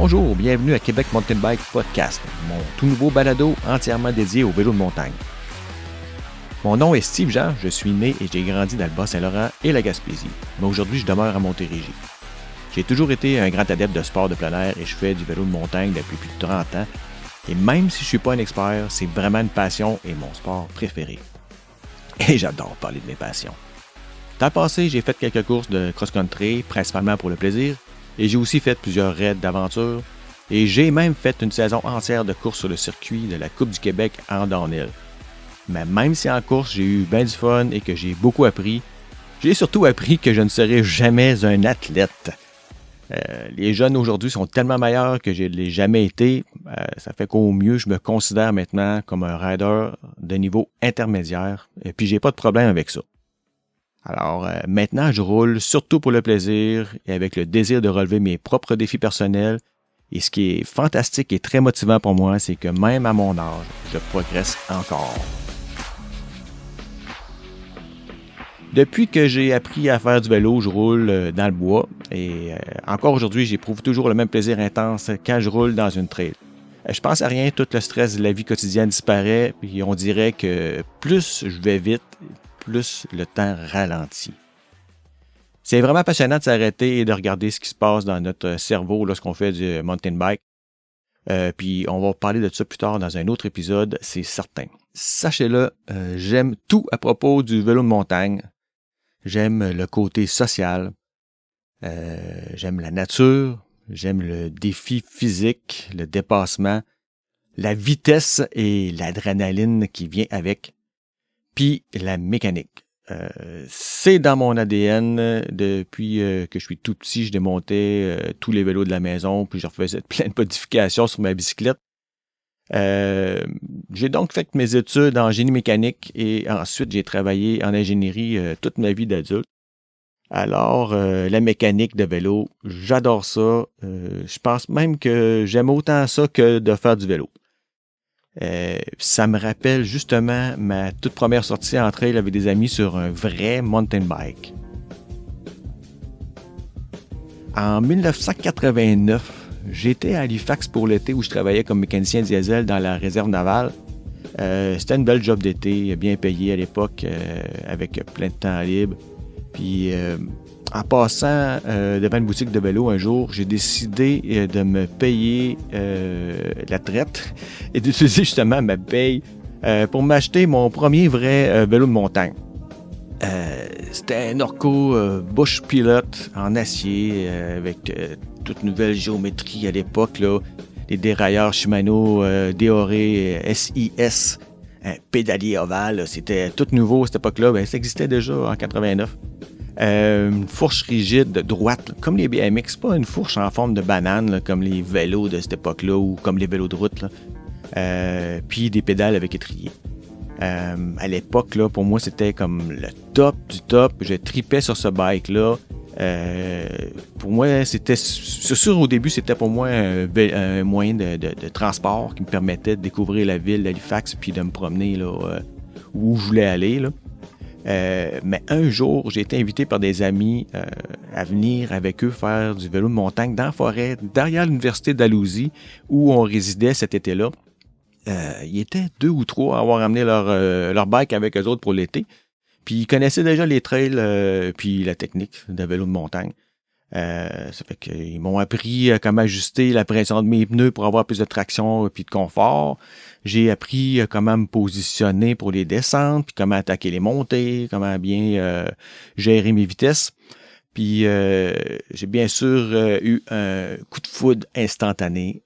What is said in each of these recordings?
Bonjour, bienvenue à Québec Mountain Bike Podcast, mon tout nouveau balado entièrement dédié au vélo de montagne. Mon nom est Steve Jean, je suis né et j'ai grandi dans le Bas-Saint-Laurent et la Gaspésie, mais aujourd'hui je demeure à Montérégie. J'ai toujours été un grand adepte de sport de plein air et je fais du vélo de montagne depuis plus de 30 ans. Et même si je ne suis pas un expert, c'est vraiment une passion et mon sport préféré. Et j'adore parler de mes passions. Dans le passé, j'ai fait quelques courses de cross-country, principalement pour le plaisir, et j'ai aussi fait plusieurs raids d'aventure, et j'ai même fait une saison entière de courses sur le circuit de la Coupe du Québec en downhill. Mais même si en course, j'ai eu bien du fun et que j'ai beaucoup appris, j'ai surtout appris que je ne serai jamais un athlète. Les jeunes aujourd'hui sont tellement meilleurs que je ne l'ai jamais été. Ça fait qu'au mieux, je me considère maintenant comme un rider de niveau intermédiaire. Et puis, j'ai pas de problème avec ça. Alors, maintenant, je roule surtout pour le plaisir et avec le désir de relever mes propres défis personnels. Et ce qui est fantastique et très motivant pour moi, c'est que même à mon âge, je progresse encore. Depuis que j'ai appris à faire du vélo, je roule dans le bois et encore aujourd'hui, j'éprouve toujours le même plaisir intense quand je roule dans une trail. Je pense à rien, tout le stress de la vie quotidienne disparaît, puis on dirait que plus je vais vite, plus le temps ralentit. C'est vraiment passionnant de s'arrêter et de regarder ce qui se passe dans notre cerveau lorsqu'on fait du mountain bike. Puis on va parler de ça plus tard dans un autre épisode, c'est certain. Sachez-le, j'aime tout à propos du vélo de montagne. J'aime le côté social, j'aime la nature, j'aime le défi physique, le dépassement, la vitesse et l'adrénaline qui vient avec, puis la mécanique. C'est dans mon ADN depuis que je suis tout petit, je démontais tous les vélos de la maison, puis je refaisais plein de modifications sur ma bicyclette. J'ai donc fait mes études en génie mécanique et ensuite j'ai travaillé en ingénierie toute ma vie d'adulte. Alors, la mécanique de vélo, j'adore ça. Je pense même que j'aime autant ça que de faire du vélo. Ça me rappelle justement ma toute première sortie en trail avec des amis sur un vrai mountain bike. En 1989, j'étais à Halifax pour l'été où je travaillais comme mécanicien diesel dans la réserve navale. C'était une belle job d'été, bien payée à l'époque, avec plein de temps libre. Puis en passant devant une boutique de vélo un jour, j'ai décidé de me payer la traite et d'utiliser justement ma paye pour m'acheter mon premier vrai vélo de montagne. C'était un Orco Bush Pilot en acier avec toute nouvelle géométrie à l'époque, là, les dérailleurs Shimano Deore SIS, un pédalier ovale, là, c'était tout nouveau à cette époque-là, ben, ça existait déjà en 89. Une fourche rigide, droite, là, comme les BMX, pas une fourche en forme de banane, là, comme les vélos de cette époque-là ou comme les vélos de route, là. Puis des pédales avec étrier. À l'époque, là, pour moi, c'était comme le top du top. Je tripais sur ce bike-là. Pour moi, c'est sûr au début, c'était pour moi un moyen de transport qui me permettait de découvrir la ville d'Halifax puis de me promener là, où je voulais aller. Là. Mais un jour, j'ai été invité par des amis à venir avec eux faire du vélo de montagne dans la forêt, derrière l'université d'Alousie, où on résidait cet été-là. Ils étaient 2 ou 3 à avoir amené leur bike avec eux autres pour l'été. Puis ils connaissaient déjà les trails puis la technique de vélo de montagne. Ça fait qu'ils m'ont appris comment ajuster la pression de mes pneus pour avoir plus de traction puis de confort. J'ai appris comment me positionner pour les descentes, puis comment attaquer les montées, comment bien gérer mes vitesses. Puis j'ai bien sûr eu un coup de foudre instantané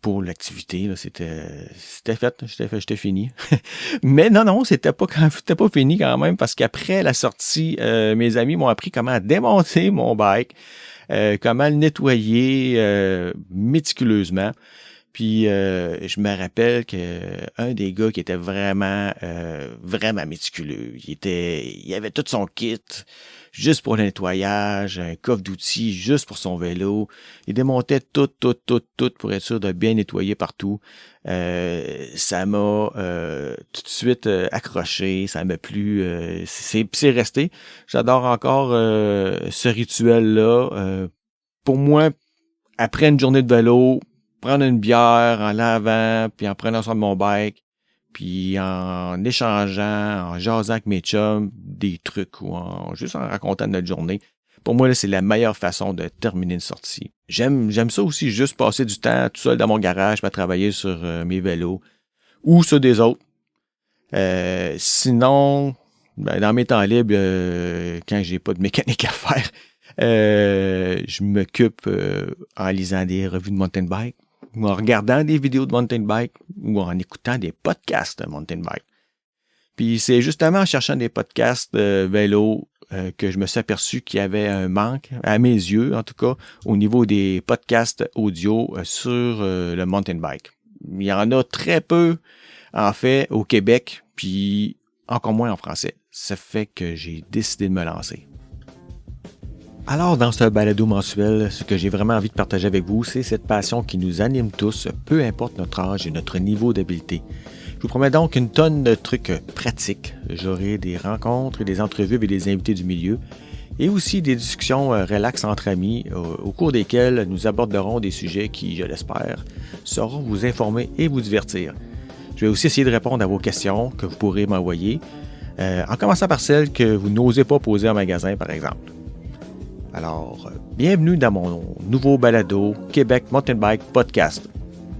pour l'activité, là, c'était fait, j'étais fini. Mais non, c'était pas fini quand même, parce qu'après la sortie, mes amis m'ont appris comment démonter mon bike, comment le nettoyer méticuleusement. Puis je me rappelle que un des gars qui était vraiment méticuleux, il avait tout son kit juste pour le nettoyage, un coffre d'outils juste pour son vélo. Il démontait tout pour être sûr de bien nettoyer partout. Ça m'a tout de suite accroché, ça m'a plu. C'est resté. J'adore encore ce rituel-là. Pour moi, après une journée de vélo, prendre une bière en lavant, puis en prenant soin de mon bike, puis en échangeant, en jasant avec mes chums, des trucs ou juste en racontant notre journée. Pour moi, là, c'est la meilleure façon de terminer une sortie. J'aime ça aussi, juste passer du temps tout seul dans mon garage, pour travailler sur mes vélos ou sur des autres. Sinon, dans mes temps libres, quand j'ai pas de mécanique à faire, je m'occupe en lisant des revues de mountain bike, ou en regardant des vidéos de mountain bike, ou en écoutant des podcasts de mountain bike. Puis c'est justement en cherchant des podcasts vélo que je me suis aperçu qu'il y avait un manque, à mes yeux en tout cas, au niveau des podcasts audio sur le mountain bike. Il y en a très peu, en fait, au Québec, puis encore moins en français. Ça fait que j'ai décidé de me lancer. Alors, dans ce balado mensuel, ce que j'ai vraiment envie de partager avec vous, c'est cette passion qui nous anime tous, peu importe notre âge et notre niveau d'habileté. Je vous promets donc une tonne de trucs pratiques. J'aurai des rencontres, des entrevues avec des invités du milieu et aussi des discussions relax entre amis au cours desquelles nous aborderons des sujets qui, je l'espère, sauront vous informer et vous divertir. Je vais aussi essayer de répondre à vos questions que vous pourrez m'envoyer, en commençant par celles que vous n'osez pas poser en magasin, par exemple. Alors, bienvenue dans mon nouveau balado Québec Mountain Bike Podcast.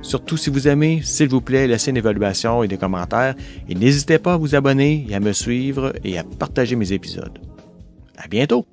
Surtout si vous aimez, s'il vous plaît, laissez une évaluation et des commentaires et n'hésitez pas à vous abonner et à me suivre et à partager mes épisodes. À bientôt!